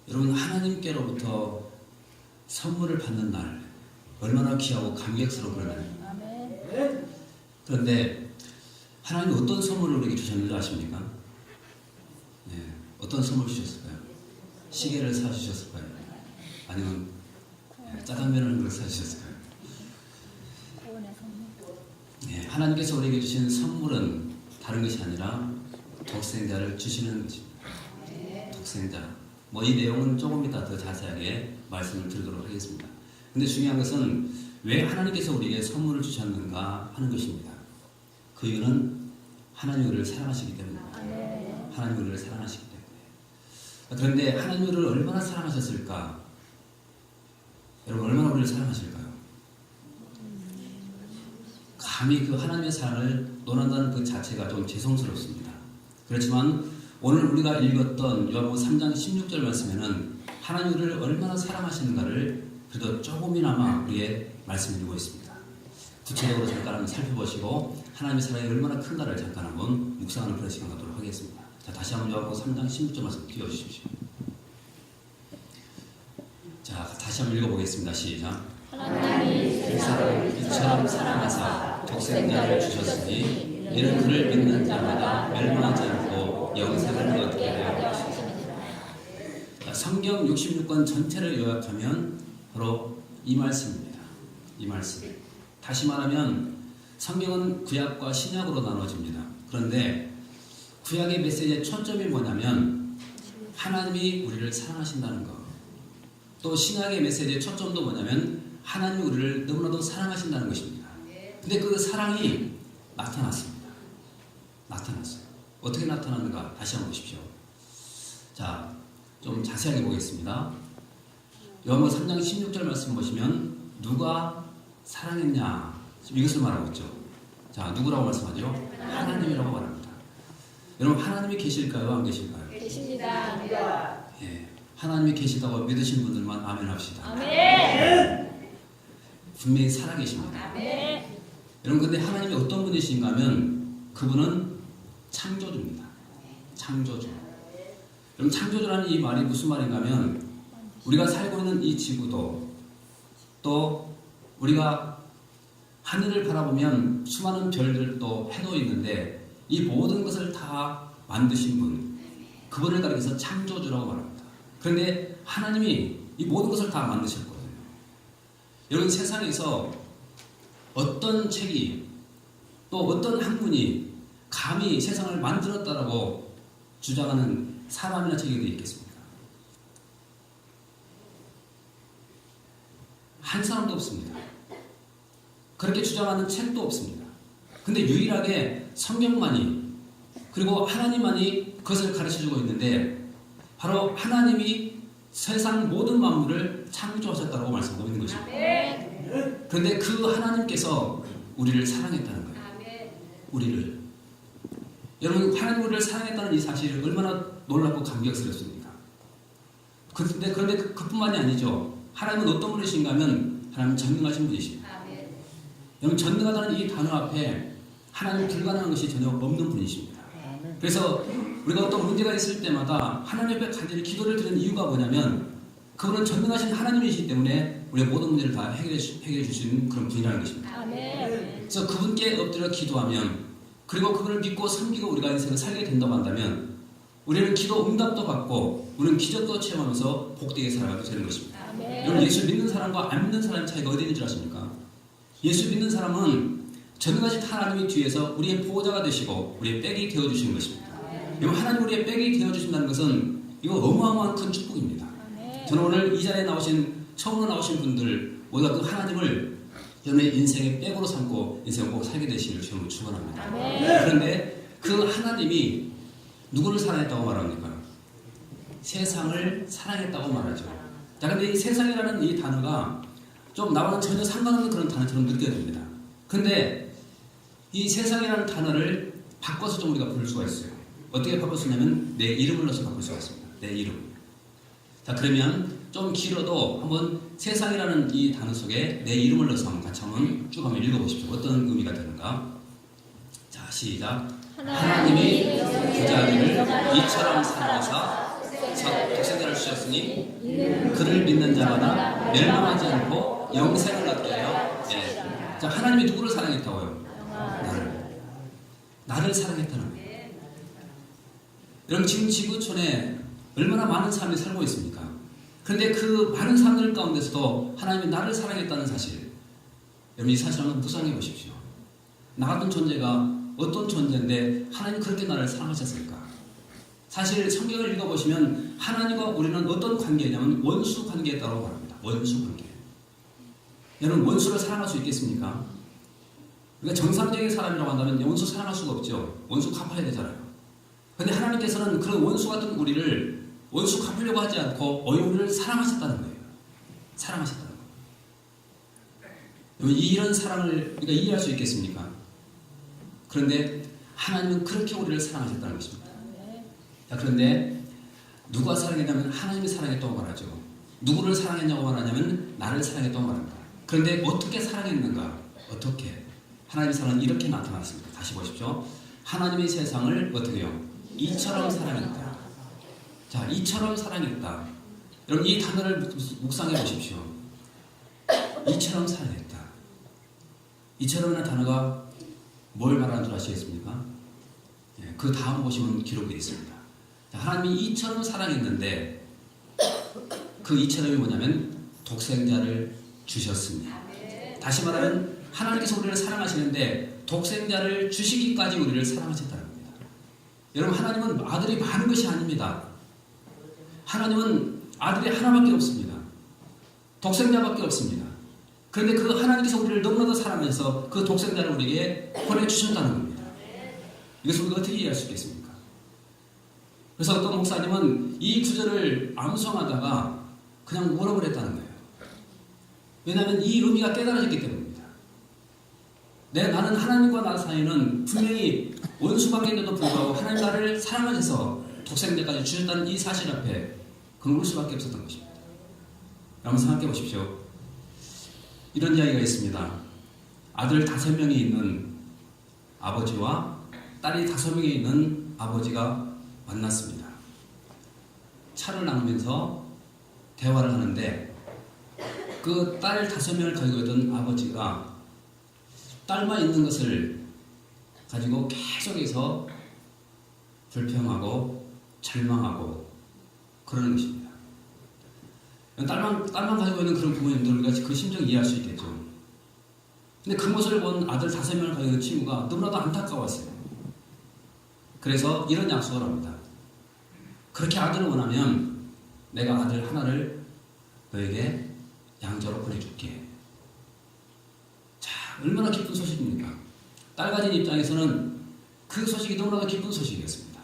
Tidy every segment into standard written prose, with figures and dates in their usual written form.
여러분, 하나님께로부터 선물을 받는 날 얼마나 귀하고 감격스러운 그러나요? 그런데 하나님이 어떤 선물을 우리에게 주셨는지 아십니까? 네, 어떤 선물 주셨을까요? 시계를 사주셨을까요? 아니면 짜장면을 한 그릇 사주셨을까요? 네, 하나님께서 우리에게 주신 선물은 다른 것이 아니라 독생자를 주시는 것입니다. 독생자. 이 내용은 조금 이따 더 자세하게 말씀을 드리도록 하겠습니다. 근데 중요한 것은 왜 하나님께서 우리에게 선물을 주셨는가 하는 것입니다. 그 이유는 하나님이 우리를 사랑하시기 때문입니다. 하나님이 우리를 사랑하시기 때문에. 그런데 하나님이 우리를 얼마나 사랑하셨을까? 여러분, 얼마나 우리를 사랑하실까요? 감히 그 하나님의 사랑을 논한다는 그 자체가 좀 죄송스럽습니다. 그렇지만 오늘 우리가 읽었던 요한복음 3장 16절 말씀에는 하나님 우리를 얼마나 사랑하시는가를 그래도 조금이나마 우리의 말씀을 주고 있습니다. 구체적으로 잠깐 한번 살펴보시고 하나님의 사랑이 얼마나 큰가를 잠깐 한번 묵상하는 그런 시간 갖도록 하겠습니다. 자, 다시 한번 요한복음 3장 16절 말씀 띄워주십시오. 자, 다시 한번 읽어보겠습니다. 시작. 하나님이 세상을 이처럼 사랑하사 독생자를 주셨으니 이는 그를 믿는 자마다 멸망하지 않고 영생을 얻게 하려 하심이니라. 성경 66권 전체를 요약하면 바로 이 말씀입니다. 이 말씀. 다시 말하면 성경은 구약과 신약으로 나눠집니다. 그런데 구약의 메시지의 초점이 뭐냐면 하나님이 우리를 사랑하신다는 것. 또 신약의 메시지의 초점도 뭐냐면 하나님이 우리를 너무나도 사랑하신다는 것입니다. 근데 그 사랑이 나타났습니다. 나타났어요. 어떻게 나타났는가 다시 한번 보십시오. 자, 좀 자세하게 보겠습니다. 요한복음 3장 16절 말씀 보시면 누가 사랑했냐 이것을 말하고 있죠. 자, 누구라고 말씀하죠? 하나님이라고 말합니다. 여러분, 하나님이 계실까요? 안 계실까요? 계십니다. 예, 하나님이 계시다고 믿으신 분들만 아멘 합시다. 아멘. 분명히 살아계십니다. 아멘. 여러분, 근데 하나님이 어떤 분이신가 하면 그분은 창조주입니다. 창조주. 여러분, 창조주라는 이 말이 무슨 말인가 하면 우리가 살고 있는 이 지구도 또 우리가 하늘을 바라보면 수많은 별들도 해도 있는데 이 모든 것을 다 만드신 분, 그분을 가리켜서 창조주라고 말합니다. 그런데 하나님이 이 모든 것을 다 만드셨거든요. 여러분, 세상에서 어떤 책이 또 어떤 학문이 감히 세상을 만들었다라고 주장하는 사람이나 책이 있겠습니까? 한 사람도 없습니다. 그렇게 주장하는 책도 없습니다. 근데 유일하게 성경만이 그리고 하나님만이 그것을 가르쳐주고 있는데 바로 하나님이 세상 모든 만물을 창조하셨다고 말씀하고 있는 것입니다. 그런데 그 하나님께서 우리를 사랑했다는 거예요. 우리를. 여러분, 하나님 우리를 사랑했다는 이 사실이 얼마나 놀랍고 감격스럽습니까? 그런데 그뿐만이 아니죠. 하나님은 어떤 분이신가 하면 하나님은 전능하신 분이십니다. 여러분, 전능하다는 이 단어 앞에 하나님 불가능한 것이 전혀 없는 분이십니다. 그래서 우리가 어떤 문제가 있을 때마다 하나님 앞에 간절히 기도를 드리는 이유가 뭐냐면 그분은 전능하신 하나님이시기 때문에 우리의 모든 문제를 다 해결해 주시는 그런 분이라는 것입니다. 그래서 그분께 엎드려 기도하면 그리고 그분을 믿고 섬기고 우리가 인생을 살게 된다고 한다면 우리는 기도 응답도 받고 우리는 기적도 체험하면서 복되게 살아가게 되는 것입니다. 여러분, 예수 믿는 사람과 안 믿는 사람의 차이가 어디 있는 줄 아십니까? 예수 믿는 사람은 전능하신 하나님이 뒤에서 우리의 보호자가 되시고 우리의 백이 되어주시는 것입니다. 여러분, 하나님 우리의 백이 되어주신다는 것은 이거 어마어마한 큰 축복입니다. 저는 오늘 이 자리에 처음으로 나오신 분들 모두 그 하나님을 여러분의 인생의 백으로 삼고 인생을 꼭 살게 되시기를 주님으로 축원합니다. 그런데 그 하나님이 누구를 사랑했다고 말합니까? 세상을 사랑했다고 말하죠. 자, 근데 이 세상이라는 이 단어가 좀 나와는 전혀 상관없는 그런 단어처럼 느껴집니다. 근데 이 세상이라는 단어를 바꿔서 좀 우리가 부를 수가 있어요. 어떻게 바꿀 수 있냐면 내 이름을 넣어서 바꿀 수가 있습니다. 내 이름. 자, 그러면 좀 길어도 한번 세상이라는 이 단어 속에 내 이름을 넣어서 한번 같이 한번 쭉 한번 읽어보십시오. 어떤 의미가 되는가? 자, 시작. 하나님이 그 자리를 이처럼 사랑하사 독생자를 주셨으니 그를 믿는 자마다 멸망하지 않고 영생을 얻게 하여. 예. 자, 하나님이 누구를 사랑했다고요? 나를 사랑했다는 거예요. 여러분, 지금 지구촌에 얼마나 많은 사람이 살고 있습니까? 그런데 그 많은 사람들 가운데서도 하나님이 나를 사랑했다는 사실, 여러분 이 사실 한번 묵상해 보십시오. 나 같은 존재가 어떤 존재인데 하나님이 그렇게 나를 사랑하셨을까? 사실 성경을 읽어보시면 하나님과 우리는 어떤 관계냐면 원수 관계에 따라고 말합니다. 원수 관계. 여러분, 원수를 사랑할 수 있겠습니까? 그러니까 정상적인 사람이라고 한다면 원수 사랑할 수가 없죠. 원수 갚아야 되잖아요. 그런데 하나님께서는 그런 원수 같은 우리를 원수 갚으려고 하지 않고 오히려 우리를 사랑하셨다는 거예요. 사랑하셨다는 거예요. 이런 사랑을 우리가 이해할 수 있겠습니까? 그런데 하나님은 그렇게 우리를 사랑하셨다는 것입니다. 자, 그런데 누가 사랑했냐면 하나님이 사랑했다고 말하죠. 누구를 사랑했냐고 말하냐면 나를 사랑했다고 말합니다. 그런데 어떻게 사랑했는가? 어떻게? 하나님의 사랑은 이렇게 나타났습니다. 다시 보십시오. 하나님의 세상을 어떻게 해요? 이처럼 사랑했다. 자, 이처럼 사랑했다. 여러분 이 단어를 묵상해 보십시오. 이처럼 사랑했다. 이처럼이라는 단어가 뭘 말하는 줄 아시겠습니까? 예, 그 다음 보시면 기록이 되어 있습니다. 자, 하나님이 이처럼 사랑했는데 그 이처럼이 뭐냐면 독생자를 주셨습니다. 다시 말하면 하나님께서 우리를 사랑하시는데 독생자를 주시기까지 우리를 사랑하셨다는 겁니다. 여러분, 하나님은 아들이 많은 것이 아닙니다. 하나님은 아들이 하나밖에 없습니다. 독생자밖에 없습니다. 그런데 그 하나님께서 우리를 너무나도 사랑해서 그 독생자를 우리에게 보내주셨다는 겁니다. 이것을 우리가 어떻게 이해할 수 있겠습니까? 그래서 어떤 목사님은 이 구절을 암송하다가 그냥 울어버렸다는 거예요. 왜냐하면 이 의미가 깨달아졌기 때문입니다. 나는 하나님과 나 사이는 분명히 원수관계인데도 불구하고 하나님 나를 사랑하셔서 독생자까지 주셨다는 이 사실 앞에 그걸 울 수밖에 없었던 것입니다. 한번 생각해 보십시오. 이런 이야기가 있습니다. 아들 5명이 있는 아버지와 딸이 5명이 있는 아버지가 만났습니다. 차를 나누면서 대화를 하는데 그 딸 5명을 가지고 있던 아버지가 딸만 있는 것을 가지고 계속해서 불평하고 절망하고 그러는 것입니다. 딸만 가지고 있는 그런 부모님들 우리가 그 심정 이해할 수 있겠죠. 근데 그 모습을 본 아들 5명을 가지고 있는 친구가 너무나도 안타까웠어요. 그래서 이런 약속을 합니다. 그렇게 아들을 원하면 내가 아들 하나를 너에게 양자로 보내줄게. 자, 얼마나 기쁜 소식입니까? 딸 가진 입장에서는 그 소식이 너무나도 기쁜 소식이었습니다.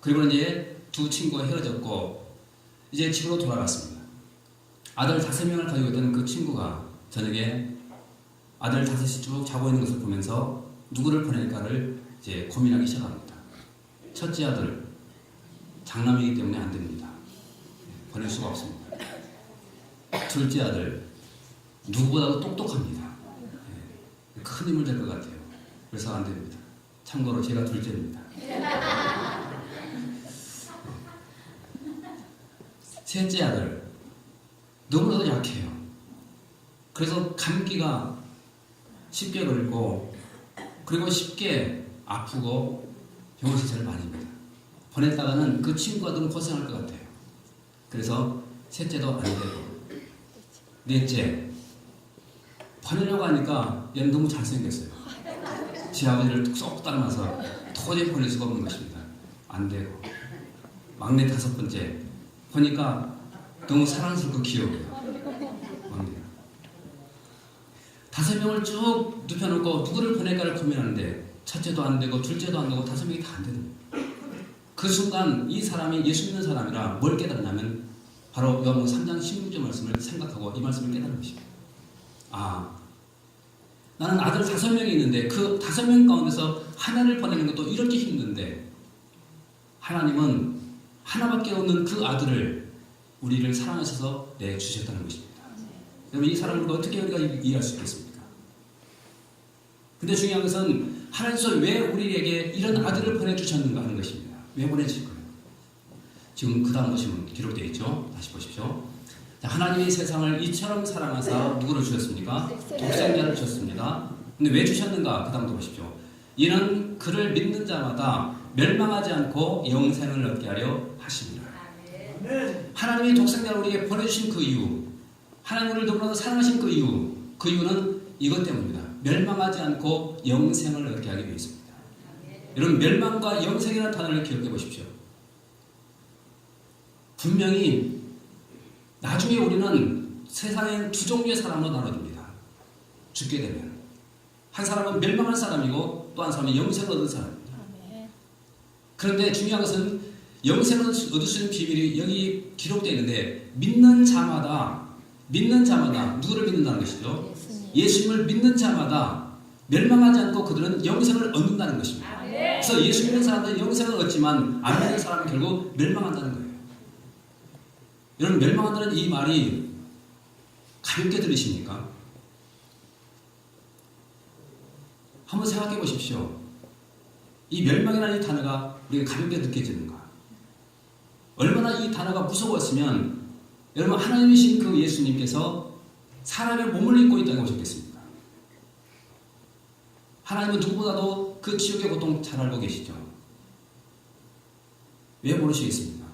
그리고 이제 두 친구가 헤어졌고 이제 집으로 돌아갔습니다. 아들 5명을 가지고 있던 그 친구가 저녁에 아들 5이 쭉 자고 있는 것을 보면서 누구를 보낼까를 이제 고민하기 시작합니다. 첫째 아들, 장남이기 때문에 안 됩니다. 보낼 수가 없습니다. 둘째 아들, 누구보다도 똑똑합니다. 큰 힘을 될 것 같아요. 그래서 안 됩니다. 참고로 제가 둘째입니다. 셋째 아들, 너무나도 약해요. 그래서 감기가 쉽게 걸리고 그리고 쉽게 아프고 병원 시설을 많이 합니다. 보냈다가는 그 친구가 너무 고생할 것 같아요. 그래서 셋째도 안 되고 넷째, 보내려고 하니까 얘는 너무 잘생겼어요. 제 아버지를 쏙 닮아서 도저히 보낼 수가 없는 것입니다. 안 되고 막내 5번째 보니까 너무 사랑스럽고 귀여워요. 막내가 5명을 쭉 눕혀놓고 누구를 보낼까를 고민하는데 첫째도 안 되고 둘째도 안 되고 5명이 다 안 되는 거예요. 그 순간 이 사람이 예수 믿는 사람이라 뭘 깨달았냐면 바로 요한복음 3장 16절 말씀을 생각하고 이 말씀을 깨달은 것입니다. 아, 나는 아들 5명이 있는데 그 5명 가운데서 하나를 보내는 것도 이렇게 힘든데 하나님은 하나밖에 없는 그 아들을 우리를 사랑하셔서 내주셨다는 것입니다. 여러분 이 사람을 어떻게 우리가 이해할 수 있겠습니까? 근데 중요한 것은 하나님께서 왜 우리에게 이런 아들을 보내주셨는가 하는 것입니다. 왜 보내주실 거예요? 지금 그 다음 보시면 기록되어 있죠. 다시 보십시오. 자, 하나님이 세상을 이처럼 사랑하사 누구를 주셨습니까? 독생자를 주셨습니다. 근데 왜 주셨는가? 그 다음도 보십시오. 이는 그를 믿는 자마다 멸망하지 않고 영생을 얻게 하려 하십니다. 하나님이 독생자를 우리에게 보내주신 그 이유, 하나님을 너무나도 사랑하신 그 이유는 이것 때문입니다. 멸망하지 않고 영생을 얻게 하기 위해서입니다. 여러분, 멸망과 영생이라는 단어를 기억해 보십시오. 분명히 나중에 우리는 세상에 두 종류의 사람으로 나눠집니다. 죽게 되면 한 사람은 멸망할 사람이고 또 한 사람은 영생을 얻을 사람입니다. 그런데 중요한 것은 영생을 얻을 수 있는 비밀이 여기 기록되어 있는데 믿는 자마다 누구를 믿는다는 것이죠? 예수님을 믿는 자마다 멸망하지 않고 그들은 영생을 얻는다는 것입니다. 그래서 예수 믿는 사람들은 영생을 얻지만 안 믿는 사람은 결국 멸망한다는 거예요. 여러분, 멸망한다는 이 말이 가볍게 들리십니까? 한번 생각해 보십시오. 이 멸망이라는 이 단어가 우리가 가볍게 느껴지는가? 얼마나 이 단어가 무서웠으면 여러분, 하나님이신 그 예수님께서 사람의 몸을 입고 있다고 보셨겠습니까? 하나님은 누구보다도 그 지옥의 고통 잘 알고 계시죠? 왜 모르시겠습니까?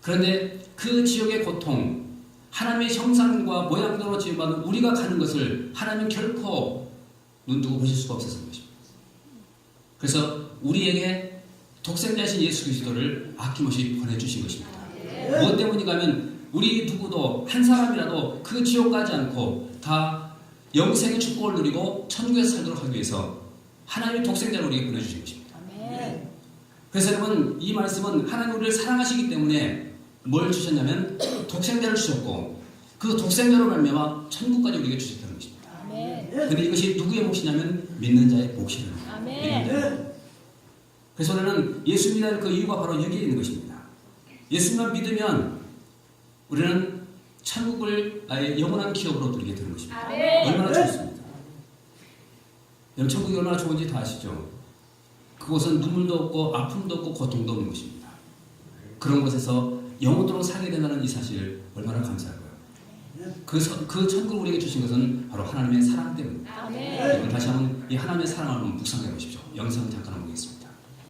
그런데 그 지옥의 고통, 하나님의 형상과 모양대로 지음받은 우리가 가는 것을 하나님은 결코 눈두고 보실 수가 없었던 것입니다. 그래서 우리에게 독생자이신 예수 그리스도를 아낌없이 보내주신 것입니다. 무엇 때문인가 하면 우리 누구도 한 사람이라도 그 지옥 가지 않고 다 영생의 축복을 누리고 천국에서 살도록 하기 위해서 하나님의 독생자를 우리에게 보내주신 것입니다. 그래서 여러분, 이 말씀은 하나님 우리를 사랑하시기 때문에 뭘 주셨냐면 독생자를 주셨고 그 독생자로 말미암아 천국까지 우리에게 주셨다는 것입니다. 그런데 이것이 누구의 몫이냐면 믿는 자의 몫이랍니다. 믿는 자의. 그래서 우리는 예수 믿는 그 이유가 바로 여기에 있는 것입니다. 예수만 믿으면 우리는 천국을 아예 영원한 기업으로 누리게 되는 것입니다. 얼마나 좋습니다. 여러분, 천국이 얼마나 좋은지 다 아시죠? 그곳은 눈물도 없고 아픔도 없고 고통도 없는 것입니다. 그런 곳에서 영원토록 살게 된다는 이 사실 얼마나 감사하고요. 그 천국을 우리에게 주신 것은 바로 하나님의 사랑 때문입니다. 여러분, 다시 한번 이 하나님의 사랑을 한번 묵상해 보십시오. 영상 잠깐 한번 보겠습니다.